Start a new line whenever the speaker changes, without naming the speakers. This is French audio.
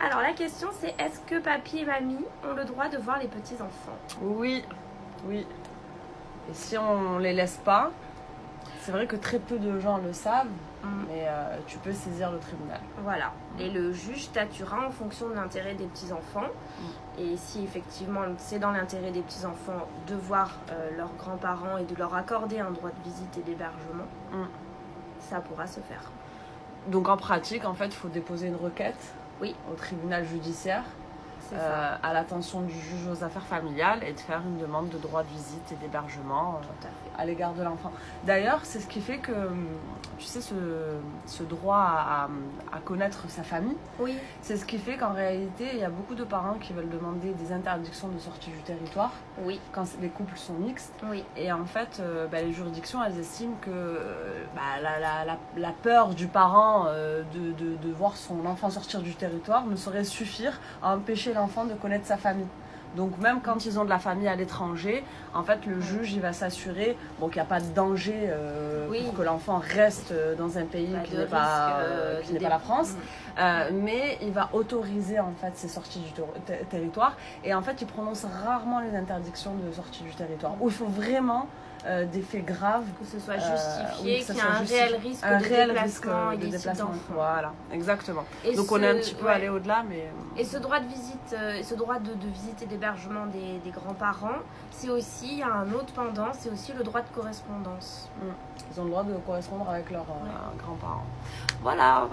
Alors la question c'est, est-ce que papy et mamie ont le droit de voir les petits-enfants?
Oui, oui. Et si on les laisse pas, c'est vrai que très peu de gens le savent, mais tu peux saisir le tribunal.
Voilà. Et le juge statuera en fonction de l'intérêt des petits-enfants. Et si effectivement c'est dans l'intérêt des petits-enfants de voir leurs grands-parents et de leur accorder un droit de visite et d'hébergement, ça pourra se faire.
Donc en pratique, en fait, il faut déposer une requête
Oui.
au tribunal judiciaire à l'attention du juge aux affaires familiales et de faire une demande de droit de visite et d'hébergement à l'égard de l'enfant. D'ailleurs, c'est ce qui fait que, tu sais, ce droit à connaître sa famille,
oui.
C'est ce qui fait qu'en réalité, il y a beaucoup de parents qui veulent demander des interdictions de sortie du territoire
oui.
quand les couples sont mixtes.
Oui.
Et en fait, les juridictions, elles estiment que la peur du parent de voir son enfant sortir du territoire ne saurait suffire à empêcher l'enfant de connaître sa famille. Donc même quand ils ont de la famille à l'étranger, en fait le juge il va s'assurer qu'il n'y a pas de danger pour que l'enfant reste dans un pays qui n'est pas la France, mais il va autoriser en fait ces sorties du territoire et en fait il prononce rarement les interdictions de sortie du territoire où il faut vraiment des faits graves,
que ce soit justifié, qu'il y a un réel risque de déplacement.
Voilà, exactement. Donc on est un petit peu allé au-delà, mais
et ce droit de visite, ce droit de visite et d'hébergement des grands-parents, c'est aussi, il y a un autre pendant, c'est aussi le droit de correspondance.
Ils ont le droit de correspondre avec leurs grands-parents. Voilà.